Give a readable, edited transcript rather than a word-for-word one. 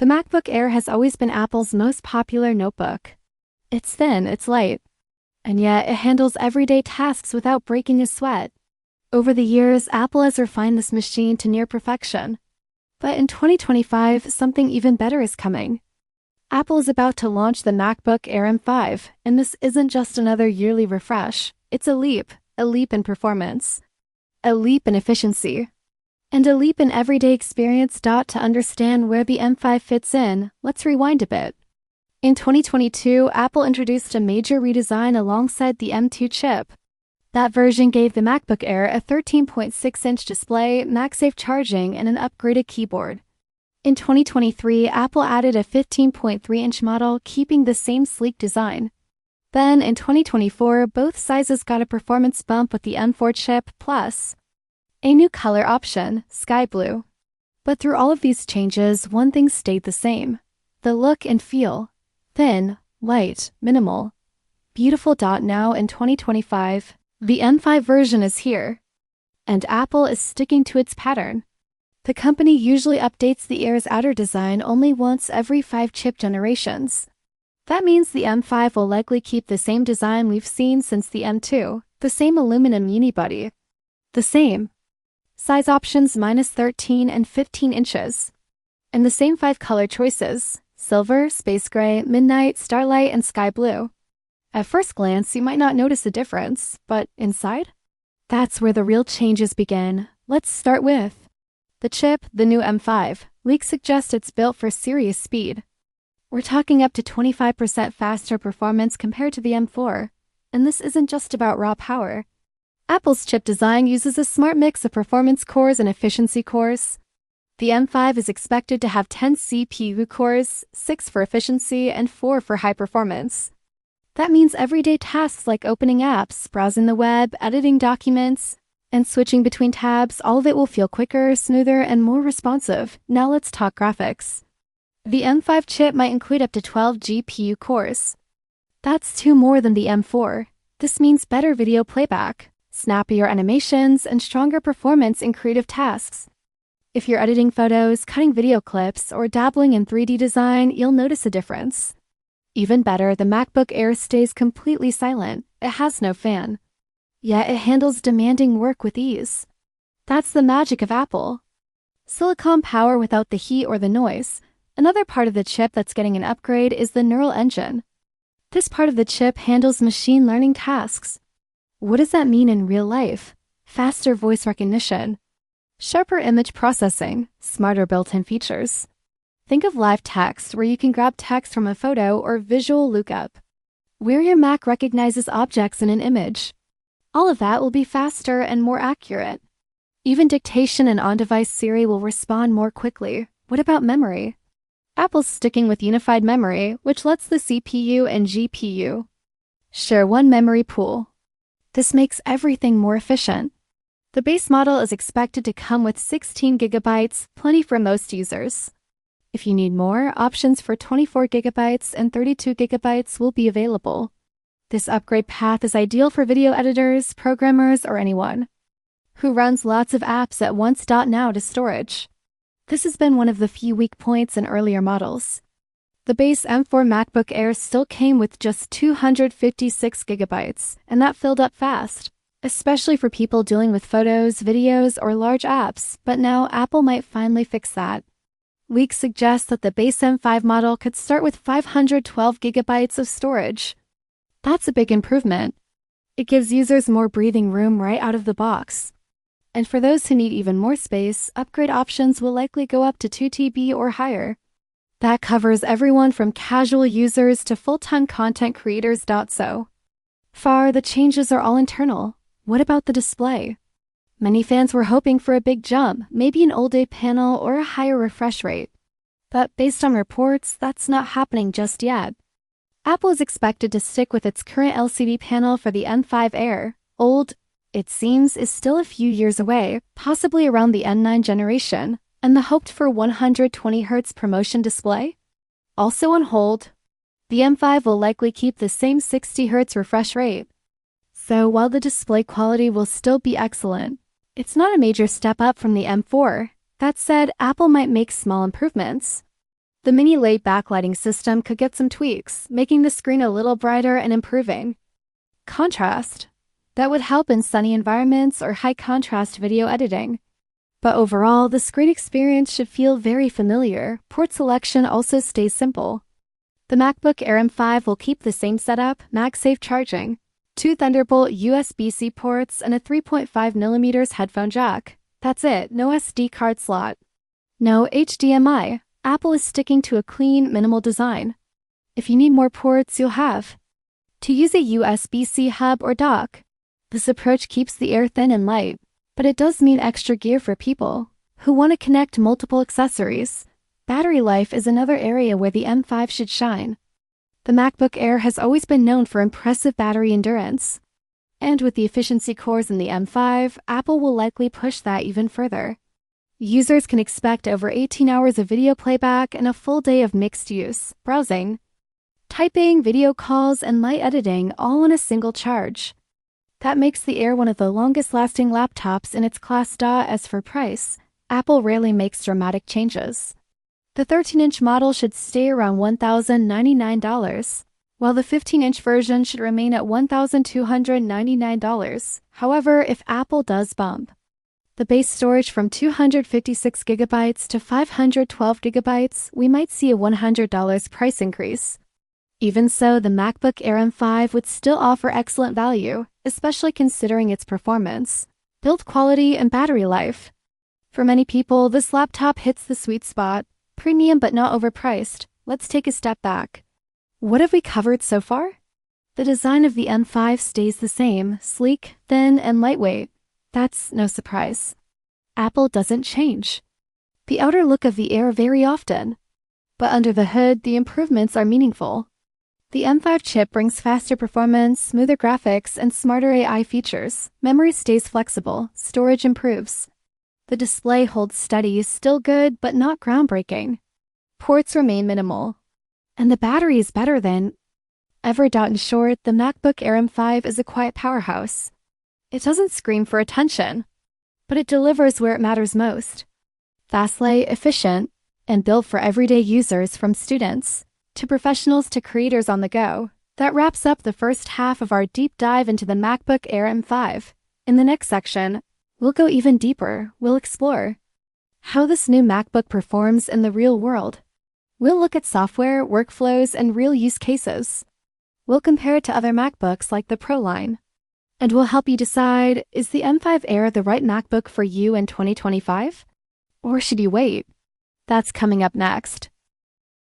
The MacBook Air has always been Apple's most popular notebook. It's thin, it's light, and yet it handles everyday tasks without breaking a sweat. Over the years, Apple has refined this machine to near perfection. But in 2025, something even better is coming. Apple is about to launch the MacBook Air M5, and this isn't just another yearly refresh. It's a leap in performance, a leap in efficiency, and a leap in everyday experience. To understand where the M5 fits in, let's rewind a bit. In 2022, Apple introduced a major redesign alongside the M2 chip. That version gave the MacBook Air a 13.6-inch display, MagSafe charging, and an upgraded keyboard. In 2023, Apple added a 15.3-inch model, keeping the same sleek design. Then, in 2024, both sizes got a performance bump with the M4 chip plus a new color option, sky blue. But through all of these changes, one thing stayed the same: the look and feel. Thin, light, minimal, beautiful. Now in 2025, the M5 version is here, and Apple is sticking to its pattern. The company usually updates the Air's outer design only once every 5 chip generations. That means the M5 will likely keep the same design we've seen since the M2, the same aluminum unibody, the same size options -13 and 15 inches, and the same 5 color choices: silver, space gray, midnight, starlight, and sky blue. At first glance, you might not notice a difference, but inside? That's where the real changes begin. Let's start with the chip. The new M5. Leaks suggest it's built for serious speed. We're talking up to 25% faster performance compared to the M4, and this isn't just about raw power. Apple's chip design uses a smart mix of performance cores and efficiency cores. The M5 is expected to have 10 CPU cores, 6 for efficiency and 4 for high performance. That means everyday tasks like opening apps, browsing the web, editing documents, and switching between tabs, all of it will feel quicker, smoother, and more responsive. Now let's talk graphics. The M5 chip might include up to 12 GPU cores. That's 2 more than the M4. This means better video playback, snappier animations, and stronger performance in creative tasks. If you're editing photos, cutting video clips, or dabbling in 3D design, you'll notice a difference. Even better, the MacBook Air stays completely silent. It has no fan. Yet it handles demanding work with ease. That's the magic of Apple. Silicon power without the heat or the noise. Another part of the chip that's getting an upgrade is the neural engine. This part of the chip handles machine learning tasks. What does that mean in real life? Faster voice recognition, sharper image processing, smarter built-in features. Think of live text, where you can grab text from a photo, or visual lookup, where your Mac recognizes objects in an image. All of that will be faster and more accurate. Even dictation and on-device Siri will respond more quickly. What about memory? Apple's sticking with unified memory, which lets the CPU and GPU share one memory pool. This makes everything more efficient. The base model is expected to come with 16 gigabytes, plenty for most users. If you need more, options for 24 gigabytes and 32 gigabytes will be available. This upgrade path is ideal for video editors, programmers, or anyone who runs lots of apps at once. Now to storage. This has been one of the few weak points in earlier models. The base M4 MacBook Air still came with just 256 gigabytes, and that filled up fast, especially for people dealing with photos, videos, or large apps. But now Apple might finally fix that. Leaks suggest that the base M5 model could start with 512 gigabytes of storage. That's a big improvement. It gives users more breathing room right out of the box. And for those who need even more space, upgrade options will likely go up to 2 TB or higher. That covers everyone from casual users to full-time content creators. So far, the changes are all internal. What about the display? Many fans were hoping for a big jump, maybe an all-day panel or a higher refresh rate. But based on reports, that's not happening just yet. Apple is expected to stick with its current LCD panel for the M5 Air. Old, it seems, is still a few years away, possibly around the M9 generation, and the hoped for 120Hz ProMotion display? Also on hold. The M5 will likely keep the same 60Hz refresh rate. So while the display quality will still be excellent, it's not a major step up from the M4. That said, Apple might make small improvements. The mini LED backlighting system could get some tweaks, making the screen a little brighter and improving contrast. That would help in sunny environments or high-contrast video editing. But overall, the screen experience should feel very familiar. Port selection also stays simple. The MacBook Air M5 will keep the same setup, MagSafe charging, 2 Thunderbolt USB-C ports, and a 3.5mm headphone jack. That's it, no SD card slot. No HDMI. Apple is sticking to a clean, minimal design. If you need more ports, you'll have to use a USB-C hub or dock. This approach keeps the Air thin and light, but it does mean extra gear for people who want to connect multiple accessories. Battery life is another area where the M5 should shine. The MacBook Air has always been known for impressive battery endurance. And with the efficiency cores in the M5, Apple will likely push that even further. Users can expect over 18 hours of video playback and a full day of mixed use, browsing, typing, video calls, and light editing all on a single charge. That makes the Air one of the longest-lasting laptops in its class. As for price, Apple rarely makes dramatic changes. The 13-inch model should stay around $1,099, while the 15-inch version should remain at $1,299. However, if Apple does bump the base storage from 256 GB to 512 GB, we might see a $100 price increase. Even so, the MacBook Air M5 would still offer excellent value, especially considering its performance, build quality, and battery life. For many people, this laptop hits the sweet spot, premium but not overpriced. Let's take a step back. What have we covered so far? The design of the M5 stays the same, sleek, thin, and lightweight. That's no surprise. Apple doesn't change the outer look of the Air very often, but under the hood, the improvements are meaningful. The M5 chip brings faster performance, smoother graphics, and smarter AI features. Memory stays flexible, storage improves. The display holds steady, still good, but not groundbreaking. Ports remain minimal. And the battery is better than ever. In short, the MacBook Air M5 is a quiet powerhouse. It doesn't scream for attention, but it delivers where it matters most. Fastly, efficient, and built for everyday users from students to professionals to creators on the go. That wraps up the first half of our deep dive into the MacBook Air M5. In the next section, we'll go even deeper. We'll explore how this new MacBook performs in the real world. We'll look at software, workflows, and real use cases. We'll compare it to other MacBooks like the Pro line. And we'll help you decide, is the M5 Air the right MacBook for you in 2025? Or should you wait? That's coming up next.